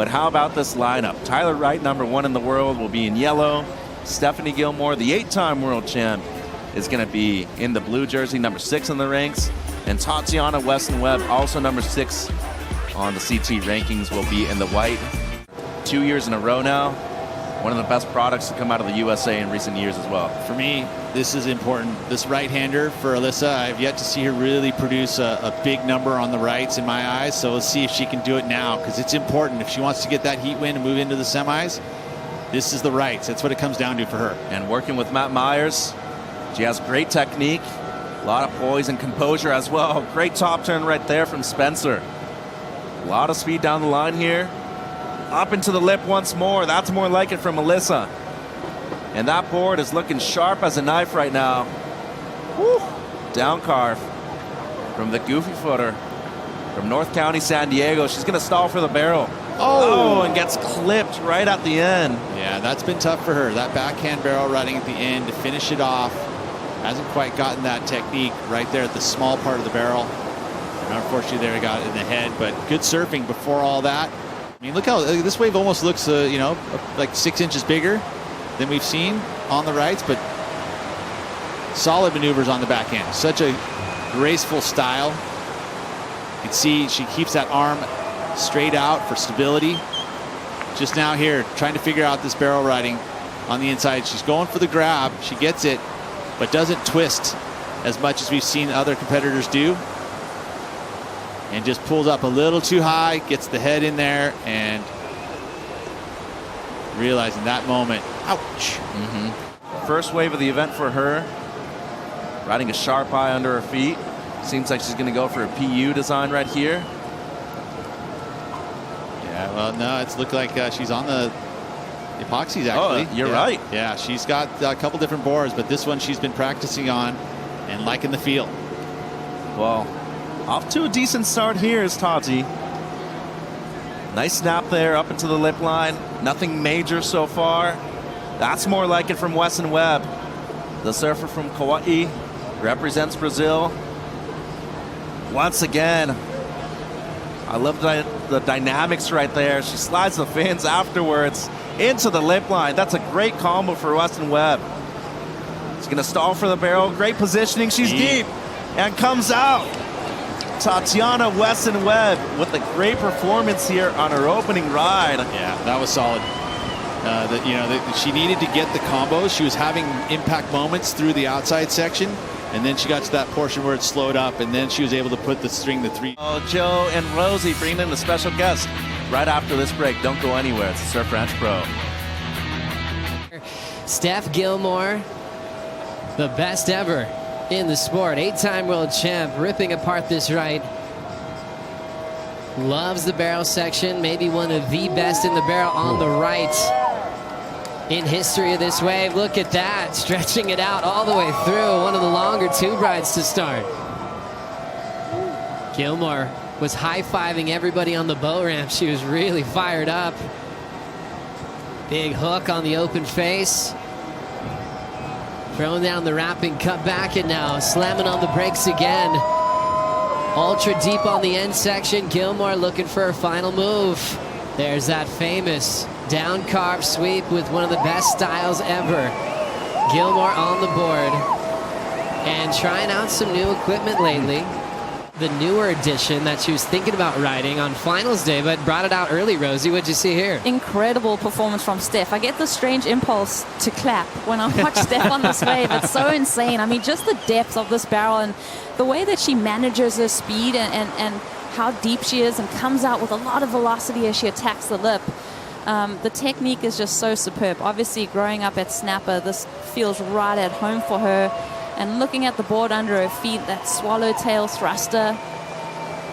But how about this lineup? T.Wright, #1 in the world, will be in yellow. Stephanie Gilmore, the 8-time world champ, is going to be in the blue jersey, #6 in the ranks. And Tatiana Weston-Webb, also #6 on the CT rankings, will be in the white. 2 years in a row now. One of the best products to come out of the USA in recent years as well. For me, this is important. This right-hander for Alyssa, I've yet to see her really produce a big number on the rights in my eyes. So let's see if she can do it now, because it's important. If she wants to get that heat win and move into the semis, this is the rights. That's what it comes down to for her. And working with Matt Myers, she has great technique, a lot of poise and composure as well. Great top turn right there from Spencer. A lot of speed down the line here. Up into the lip once more. That's more like it from Alyssa. And that board is looking sharp as a knife right now. Woo. Down carve from the goofy footer from North County, San Diego. She's going to stall for the barrel. Oh, and gets clipped right at the end. Yeah, that's been tough for her. That backhand barrel riding at the end to finish it off. Hasn't quite gotten that technique right there at the small part of the barrel. And unfortunately, there it got it in the head. But good surfing before all that. I mean, look how this wave almost looks, you know, like 6 inches bigger than we've seen on the rights, but solid maneuvers on the backhand. Such a graceful style. You can see she keeps that arm straight out for stability. Just now here, trying to figure out this barrel riding on the inside. She's going for the grab. She gets it, but doesn't twist as much as we've seen other competitors do. And just pulls up a little too high, gets the head in there, and realizing that moment, ouch. First wave of the event for her. Riding a sharp eye under her feet. Seems like she's going to go for a PU design right here. Yeah, well, no, it's looked like she's on the epoxies, actually. Oh, you're right. Yeah, she's got a couple different boards, but this one she's been practicing on and liking the feel. Well, off to a decent start here is Tati. Nice snap there up into the lip line. Nothing major so far. That's more like it from Weston-Webb. The surfer from Kauai represents Brazil. Once again, I love the dynamics right there. She slides the fins afterwards into the lip line. That's a great combo for Weston-Webb. She's going to stall for the barrel. Great positioning. She's deep and comes out. Tatiana Weston-Webb with a great performance here on her opening ride. Yeah, that was solid. She needed to get the combos. She was having impact moments through the outside section, and then she got to that portion where it slowed up, and then she was able to put the string to 3. Oh, Joe and Rosie bringing in a special guest right after this break. Don't go anywhere. It's the Surf Ranch Pro. Steph Gilmore, the best ever in the sport. 8-time world champ, ripping apart this right. Loves the barrel section. Maybe one of the best in the barrel on the right in history of this wave. Look at that, stretching it out all the way through. One of the longer tube rides to start. Gilmore was high-fiving everybody on the boat ramp. She was really fired up. Big hook on the open face. Throwing down the wrapping, cut back, and now slamming on the brakes again. Ultra deep on the end section. Gilmore looking for her final move. There's that famous down carve sweep with one of the best styles ever. Gilmore on the board and trying out some new equipment lately. The newer edition that she was thinking about riding on finals day, but brought it out early. Rosie, what'd you see here? Incredible performance from Steph. I get this strange impulse to clap when I watch Steph on this wave. It's so insane. I mean, just the depth of this barrel and the way that she manages her speed and how deep she is and comes out with a lot of velocity as she attacks the lip. The technique is just so superb. Obviously, growing up at Snapper, this feels right at home for her. And looking at the board under her feet, that swallowtail thruster,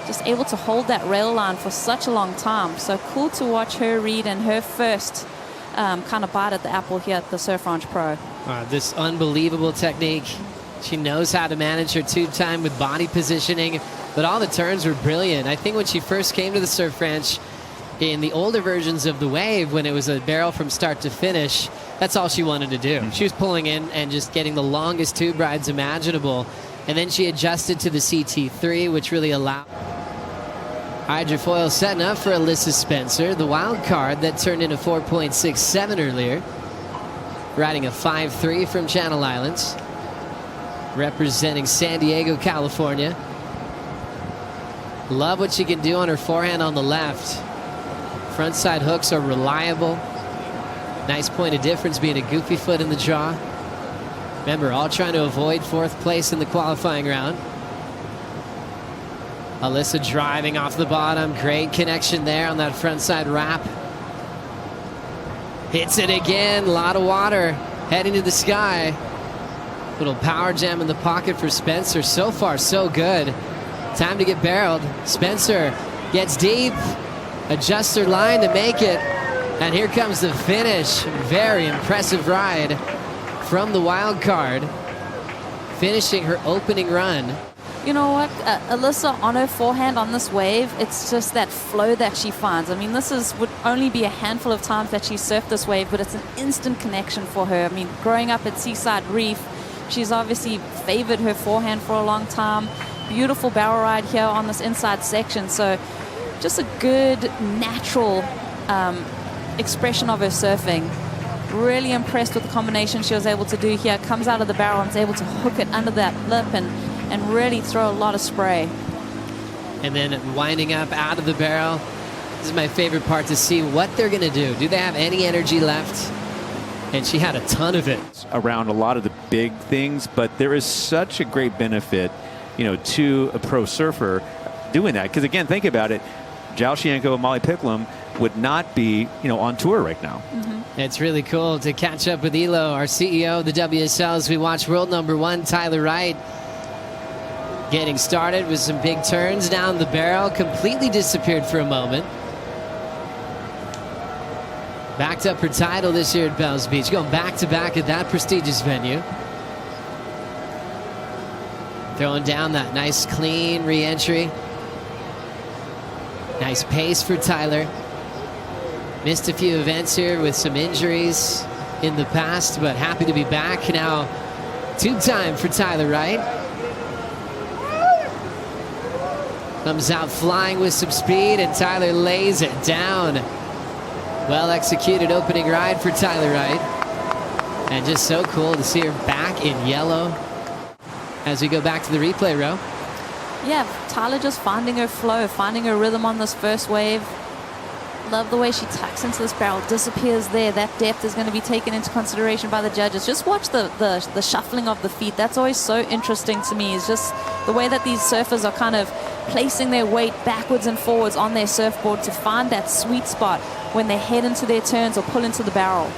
just able to hold that rail line for such a long time. So cool to watch her read and her first kind of bite at the apple here at the Surf Ranch Pro. This unbelievable technique. She knows how to manage her tube time with body positioning, but all the turns were brilliant. I think when she first came to the Surf Ranch, in the older versions of the wave, when it was a barrel from start to finish, that's all she wanted to do. She was pulling in and just getting the longest tube rides imaginable. And then she adjusted to the CT3, which really allowed. Hydrofoil setting up for Alyssa Spencer, the wild card that turned into 4.67 earlier. Riding a 5.3 from Channel Islands. Representing San Diego, California. Love what she can do on her forehand on the left. Front side hooks are reliable. Nice point of difference being a goofy foot in the draw. Remember, all trying to avoid 4th place in the qualifying round. Alyssa driving off the bottom. Great connection there on that front side wrap. Hits it again. A lot of water heading to the sky. Little power jam in the pocket for Spencer. So far, so good. Time to get barreled. Spencer gets deep. Adjusts her line to make it. And here comes the finish. Very impressive ride from the wild card. Finishing her opening run. You know what, Alyssa on her forehand on this wave, it's just that flow that she finds. I mean, would only be a handful of times that she surfed this wave, but it's an instant connection for her. I mean, growing up at Seaside Reef, she's obviously favored her forehand for a long time. Beautiful barrel ride here on this inside section. So just a good, natural expression of her surfing. Really impressed with the combination she was able to do here. Comes out of the barrel and is able to hook it under that lip and really throw a lot of spray. And then winding up out of the barrel. This is my favorite part, to see what they're going to do. Do they have any energy left? And she had a ton of it. Around a lot of the big things, but there is such a great benefit, to a pro surfer doing that. Because again, think about it. Jalshienko and Molly Picklum would not be, on tour right now. Mm-hmm. It's really cool to catch up with Elo, our CEO of the WSL, as we watch world number 1, T.Wright, getting started with some big turns down the barrel. Completely disappeared for a moment. Backed up her title this year at Bells Beach. Going back-to-back at that prestigious venue. Throwing down that nice, clean re-entry. Nice pace for Tyler. Missed a few events here with some injuries in the past, but happy to be back now. Tube time for T.Wright. Comes out flying with some speed, and Tyler lays it down. Well executed opening ride for T.Wright. And just so cool to see her back in yellow as we go back to the replay row. Yeah, Tyler just finding her flow, finding her rhythm on this first wave. Love the way she tucks into this barrel, disappears there. That depth is going to be taken into consideration by the judges. Just watch the shuffling of the feet. That's always so interesting to me. Is just the way that these surfers are kind of placing their weight backwards and forwards on their surfboard to find that sweet spot when they head into their turns or pull into the barrel.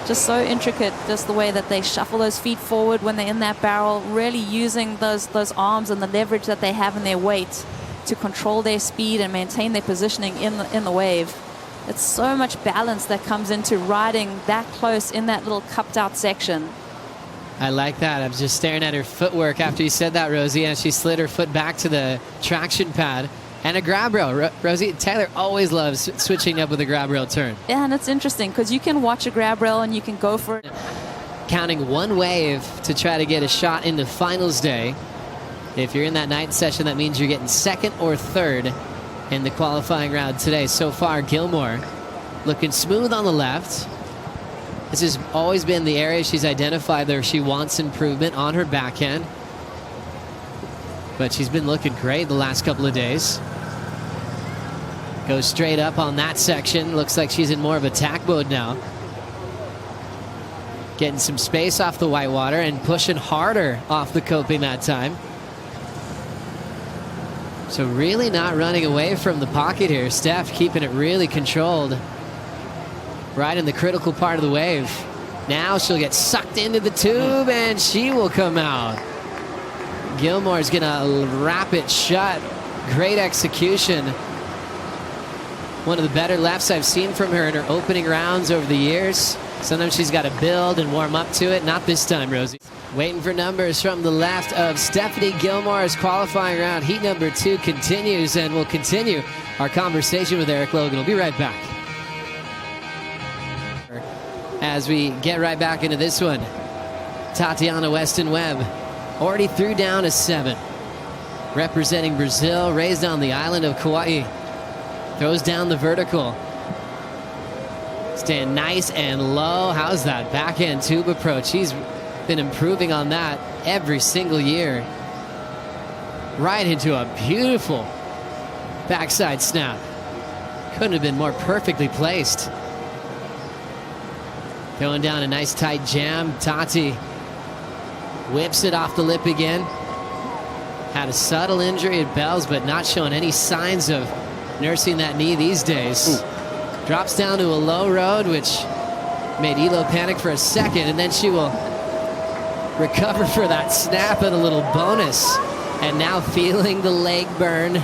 Just so intricate, just the way that they shuffle those feet forward when they're in that barrel, really using those arms and the leverage that they have in their weight to control their speed and maintain their positioning in the wave. It's so much balance that comes into riding that close in that little cupped out section. I like that. I was just staring at her footwork after you said that, Rosie, and she slid her foot back to the traction pad and a grab rail. Rosie, Taylor always loves switching up with a grab rail turn. Yeah, and it's interesting because you can watch a grab rail and you can go for it. Counting one wave to try to get a shot into finals day. If you're in that night session, that means you're getting second or third in the qualifying round today. So far, Gilmore looking smooth on the left. This has always been the area she's identified there. She wants improvement on her backhand. But she's been looking great the last couple of days. Goes straight up on that section. Looks like she's in more of attack mode now. Getting some space off the whitewater and pushing harder off the coping that time. So really not running away from the pocket here. Steph keeping it really controlled. Right in the critical part of the wave. Now she'll get sucked into the tube and she will come out. Gilmore's gonna wrap it shut. Great execution. One of the better lefts I've seen from her in her opening rounds over the years. Sometimes she's got to build and warm up to it. Not this time, Rosie. Waiting for numbers from the left of Stephanie Gilmore's qualifying round. Heat number 2 continues, and we'll continue our conversation with Eric Logan. We'll be right back. As we get right back into this one, Tatiana Weston-Webb already threw down a 7. representing Brazil, raised on the island of Kauai. Throws down the vertical. Staying nice and low. How's that backhand tube approach? He's been improving on that every single year. Right into a beautiful backside snap. Couldn't have been more perfectly placed. Throwing down a nice tight jam. Tati whips it off the lip again. Had a subtle injury at Bells, but not showing any signs of nursing that knee these days. Ooh. Drops down to a low road, which made Elo panic for a second, and then she will recover for that snap and a little bonus. And now feeling the leg burn.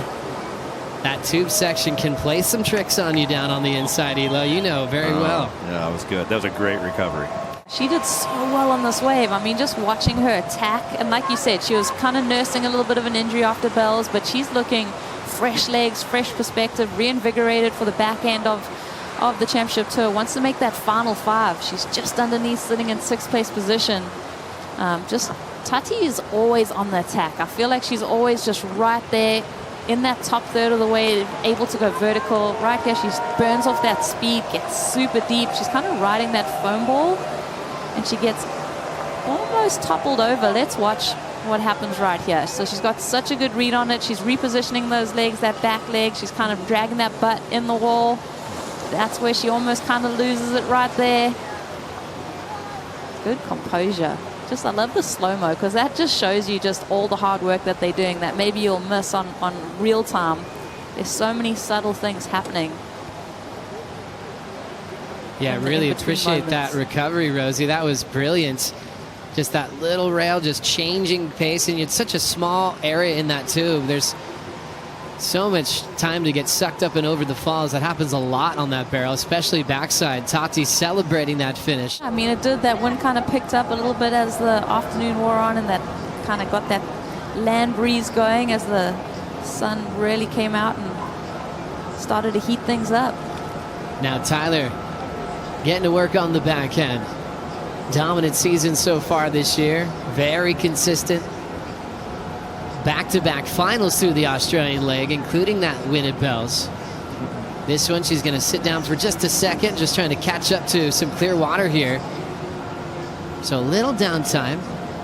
That tube section can play some tricks on you down on the inside, Elo. You know very well. Yeah, that was good. That was a great recovery. She did so well on this wave. I mean, just watching her attack. And like you said, she was kind of nursing a little bit of an injury after Bells, but she's looking fresh legs, fresh perspective, reinvigorated for the back end of the championship tour. Wants to make that final 5. She's just underneath, sitting in 6th place position. Tati is always on the attack. I feel like she's always just right there in that top third of the way, able to go vertical. Right here, she burns off that speed, gets super deep. She's kind of riding that foam ball, and she gets almost toppled over. Let's watch what happens right here. So she's got such a good read on it. She's repositioning those legs, that back leg. She's kind of dragging that butt in the wall. That's where she almost kind of loses it right there. Good composure. I love the slow-mo, because that just shows you just all the hard work that they're doing that maybe you'll miss on real time. There's so many subtle things happening. Yeah, really appreciate that recovery, Rosie. That was brilliant. Just that little rail just changing pace, and it's such a small area in that tube. There's so much time to get sucked up and over the falls. That happens a lot on that barrel, especially backside. Tati celebrating that finish. I mean, it did. That wind kind of picked up a little bit as the afternoon wore on, and that kind of got that land breeze going as the sun really came out and started to heat things up. Now Tyler getting to work on the backhand. Dominant season so far this year. Very consistent. Back-to-back finals through the Australian leg, including that win at Bells. This one, she's going to sit down for just a second, just trying to catch up to some clear water here. So a little downtime.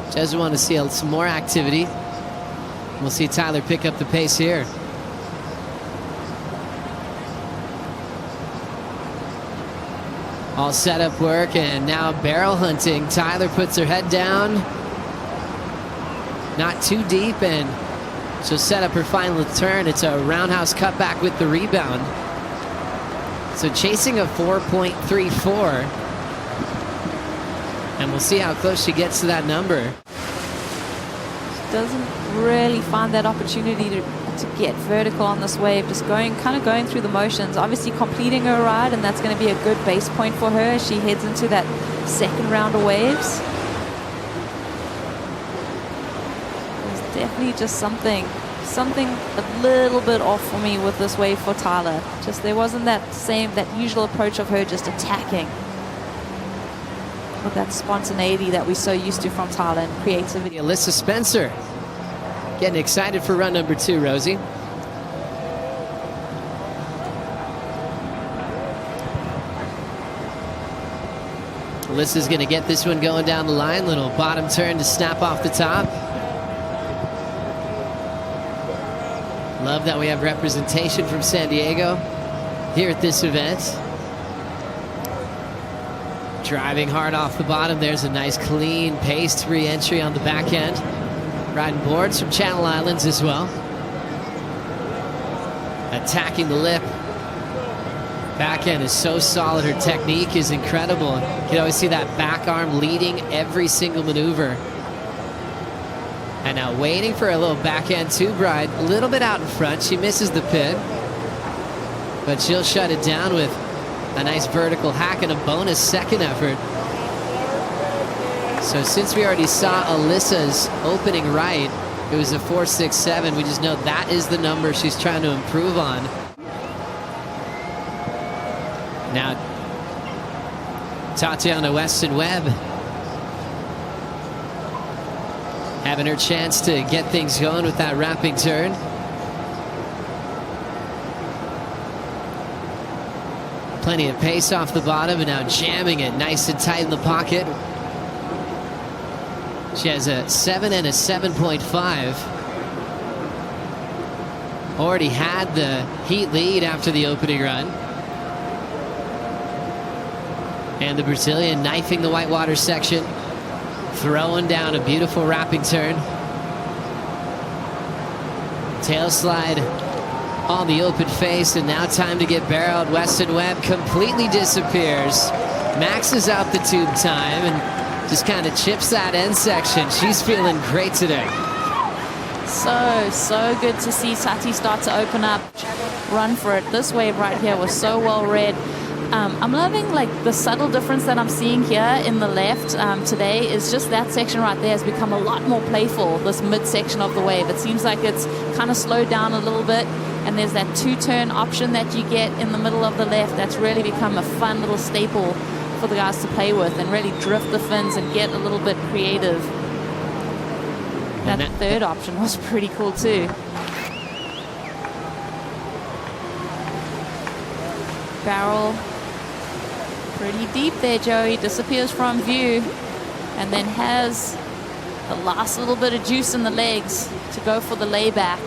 She doesn't want to see some more activity. We'll see Tyler pick up the pace here. All set up work, and now barrel hunting. Tyler puts her head down. Not too deep, and she'll set up her final turn. It's a roundhouse cutback with the rebound. So chasing a 4.34. And we'll see how close she gets to that number. She doesn't really find that opportunity to get vertical on this wave. Just kind of going through the motions. Obviously completing her ride, and that's going to be a good base point for her as she heads into that second round of waves. Definitely just something a little bit off for me with this wave for Tyler. Just there wasn't that usual approach of her just attacking with that spontaneity that we're so used to from Tyler and creativity. Alyssa Spencer getting excited for run number 2, Rosie. Alyssa's going to get this one going down the line. Little bottom turn to snap off the top. Love that we have representation from San Diego here at this event. Driving hard off the bottom. There's a nice clean paced re-entry on the back end. Riding boards from Channel Islands as well. Attacking the lip. Back end is so solid. Her technique is incredible. You can always see that back arm leading every single maneuver. And now waiting for a little backhand tube ride, a little bit out in front. She misses the pin, but she'll shut it down with a nice vertical hack and a bonus second effort. So since we already saw Alyssa's opening right, it was a 4.67. We just know that is the number she's trying to improve on. Now, Tatiana Weston-Webb having her chance to get things going with that wrapping turn. Plenty of pace off the bottom, and now jamming it nice and tight in the pocket. She has a 7 and a 7.5. Already had the heat lead after the opening run. And the Brazilian knifing the whitewater section, throwing down a beautiful wrapping turn. Tail slide on the open face, and now time to get barreled. Weston-Webb completely disappears, maxes out the tube time, and just kind of chips that end section. She's feeling great today. So good to see Tati start to open up, run for it. This wave right here was so well read. I'm loving like the subtle difference that I'm seeing here in the left today is just that section right there has become a lot more playful, this mid-section of the wave. It seems like it's kind of slowed down a little bit, and there's that two-turn option that you get in the middle of the left that's really become a fun little staple for the guys to play with and really drift the fins and get a little bit creative. That third option was pretty cool too. Barrel pretty deep there, Joey. Disappears from view and then has the last little bit of juice in the legs to go for the layback.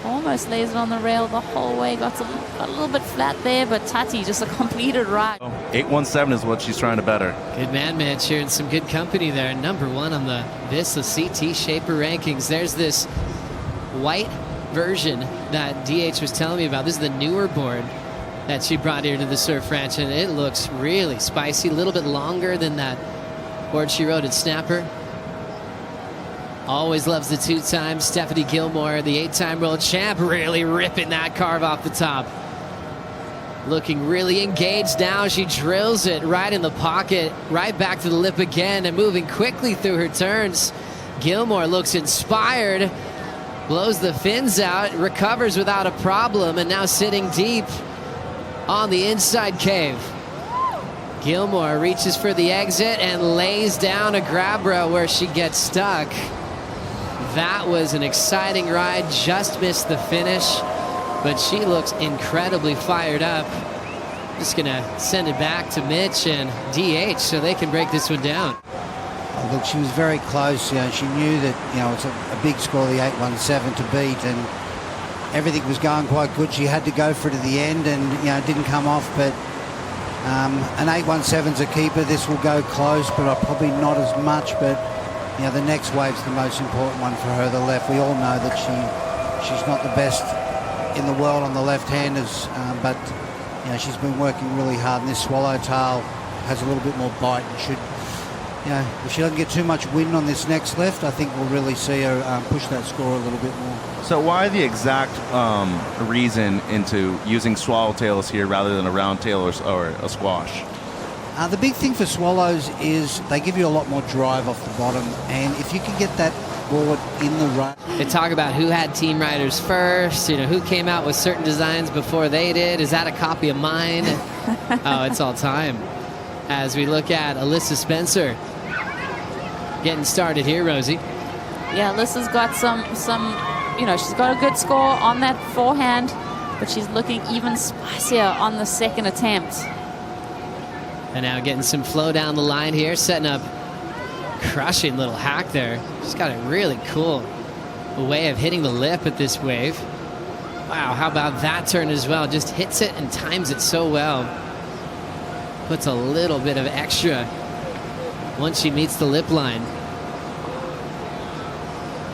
Almost lays it on the rail the whole way. Got a little bit flat there, but Tati just a completed ride. 817 is what she's trying to better. Good man, Mitch. You're in some good company there. #1 on the Vissla CT Shaper rankings. There's this white version that DH was telling me about. This is the newer board that she brought here to the surf ranch, and it looks really spicy. A little bit longer than that board she rode at Snapper. Always loves the 2-time. Stephanie Gilmore, the 8-time world champ, really ripping that carve off the top. Looking really engaged now. She drills it right in the pocket, right back to the lip again, and moving quickly through her turns. Gilmore looks inspired, blows the fins out, recovers without a problem, and now sitting deep on the inside cave. Gilmore reaches for the exit and lays down a grab rail where she gets stuck. That was an exciting ride, just missed the finish, but she looks incredibly fired up. Just gonna send it back to Mitch and DH so they can break this one down. Oh, look, she was very close. She knew that it's a big score, the 817 to beat, and everything was going quite good. She had to go for it at the end, and it didn't come off. But an 817's a keeper. This will go close, but probably not as much. But the next wave's the most important one for her, the left. We all know that she's not the best in the world on the left-handers, but she's been working really hard, and this swallowtail has a little bit more bite and should, if she doesn't get too much wind on this next left, I think we'll really see her push that score a little bit more. So why the exact reason into using swallowtails here rather than a round tail or a squash? The big thing for swallows is they give you a lot more drive off the bottom, and if you can get that board in the run. They talk about who had team riders first, who came out with certain designs before they did. Is that a copy of mine? Oh, it's all time. As we look at Alyssa Spencer getting started here, Rosie. Yeah, Alyssa's got some she's got a good score on that forehand, but she's looking even spicier on the second attempt. And now getting some flow down the line here, setting up crushing little hack there. She's got a really cool way of hitting the lip at this wave. Wow, how about that turn as well? Just hits it and times it so well. Puts a little bit of extra once she meets the lip line.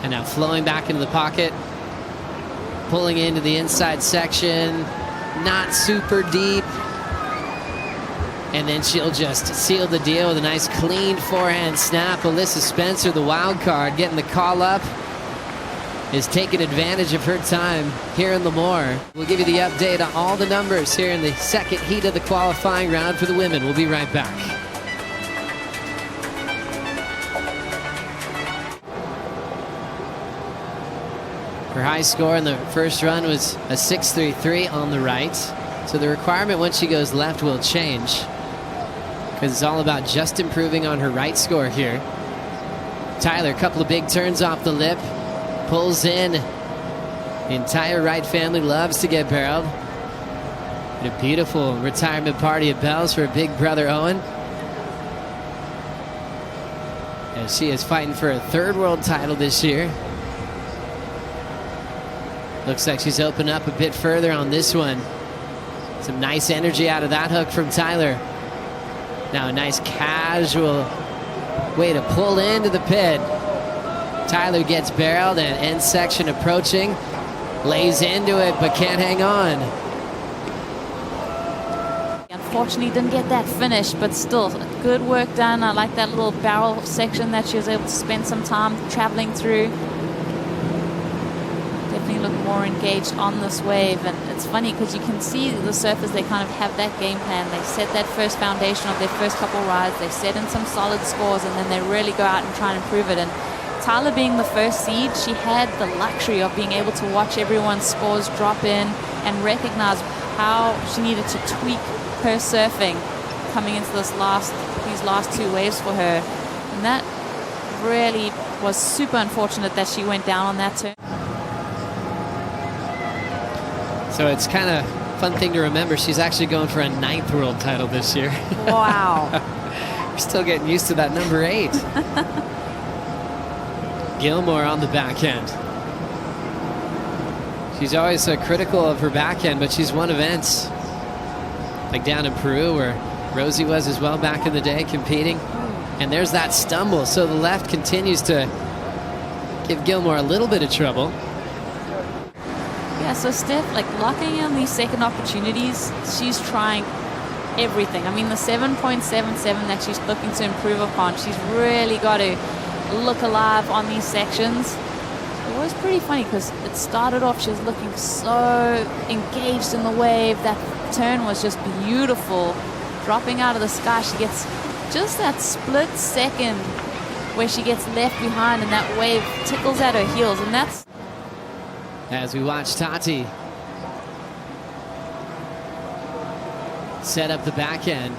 And now flowing back into the pocket, pulling into the inside section, not super deep. And then she'll just seal the deal with a nice clean forehand snap. Alyssa Spencer, the wild card, getting the call up, is taking advantage of her time here in Lemoore. We'll give you the update on all the numbers here in the second heat of the qualifying round for the women. We'll be right back. Her high score in the first run was a 6.33 on the right. So the requirement once she goes left will change, because it's all about just improving on her right score here. Tyler, a couple of big turns off the lip, pulls in. The entire Wright family loves to get barreled. And a beautiful retirement party of bells for big brother Owen. As she is fighting for a third world title this year. Looks like she's opened up a bit further on this one. Some nice energy out of that hook from Tyler. Now a nice casual way to pull into the pit. Tyler gets barreled and end section approaching. Lays into it but can't hang on. Unfortunately didn't get that finish, but still good work done. I like that little barrel section that she was able to spend some time traveling through. Definitely look more engaged on this wave, and it's funny because you can see the surfers, they kind of have that game plan. They set that first foundation of their first couple rides, they set in some solid scores, and then they really go out and try and improve it. And Tyler being the first seed, she had the luxury of being able to watch everyone's scores drop in and recognize how she needed to tweak her surfing coming into these last two waves for her. And that really was super unfortunate that she went down on that turn. So it's kind of a fun thing to remember. She's actually going for a 9th world title this year. Wow. We're still getting used to that number 8. Gilmore on the backhand. She's always critical of her backhand, but she's won events. Like down in Peru where Rosie was as well back in the day competing. And there's that stumble. So the left continues to give Gilmore a little bit of trouble. Yeah, so Steph, like locking in these second opportunities, she's trying everything. I mean, the 7.77 that she's looking to improve upon, she's really got to look alive on these sections. It was pretty funny because it started off, she was looking so engaged in the wave. That turn was just beautiful. Dropping out of the sky, she gets just that split second where she gets left behind and that wave tickles at her heels, and that's... As we watch Tati set up the backhand,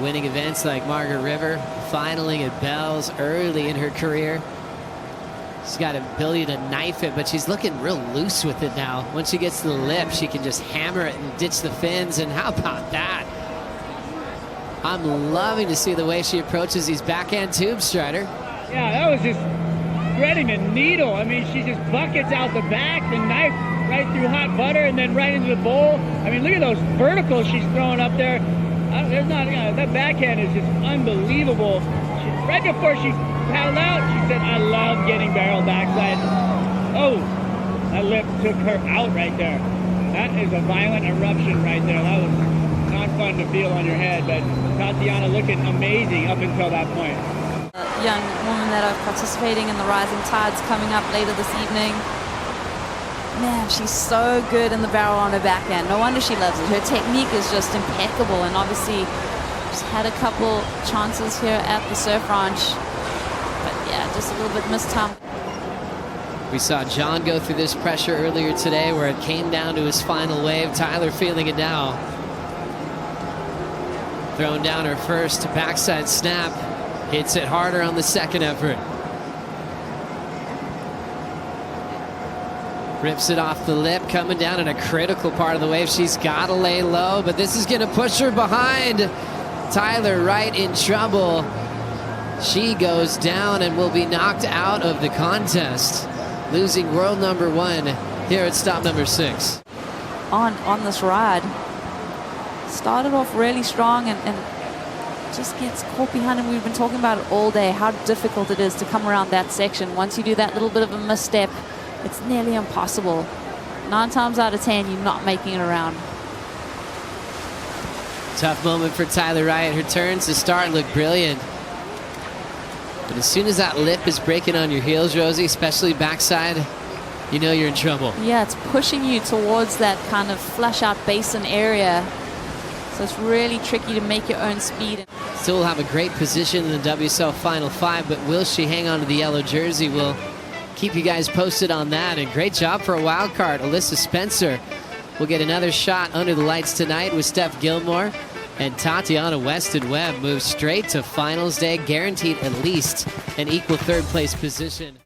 winning events like Margaret River, finaling at Bells early in her career. She's got an ability to knife it, but she's looking real loose with it now. Once she gets to the lip, she can just hammer it and ditch the fins, and how about that? I'm loving to see the way she approaches these backhand tubes, Strider. Yeah, that was just threading a needle. I mean, she just buckets out the back, the knife right through hot butter, and then right into the bowl. I mean, look at those verticals she's throwing up there. There's not, that backhand is just unbelievable. Right before she paddled out, she said, "I love getting barrel backside." Oh, that lip took her out right there. That is a violent eruption right there. That was not fun to feel on your head, but Tatiana looking amazing up until that point. Young woman that are participating in the Rising Tides coming up later this evening. Man, she's so good in the barrel on her backhand. No wonder she loves it. Her technique is just impeccable, and obviously she's had a couple chances here at the Surf Ranch. But yeah, just a little bit mistimed. We saw John go through this pressure earlier today where it came down to his final wave. Tyler feeling it now. Throwing down her first backside snap. Hits it harder on the second effort. Rips it off the lip, coming down in a critical part of the wave. She's got to lay low, but this is going to push her behind. Tyler Wright in trouble. She goes down and will be knocked out of the contest, losing world number 1 here at stop number 6. On this ride. Started off really strong and just gets caught behind him. We've been talking about it all day, how difficult it is to come around that section. Once you do that little bit of a misstep, it's nearly impossible. 9 times out of 10, you're not making it around. Tough moment for Tyler Wright. Her turns to start look brilliant. But as soon as that lip is breaking on your heels, Rosie, especially backside, you know you're in trouble. Yeah, it's pushing you towards that kind of flush out basin area. So it's really tricky to make your own speed. Still will have a great position in the WSL Final 5, but will she hang on to the yellow jersey? We'll keep you guys posted on that. And great job for a wild card. Alyssa Spencer will get another shot under the lights tonight with Steph Gilmore. And Tatiana Weston-Webb moves straight to finals day, guaranteed at least an equal third place position.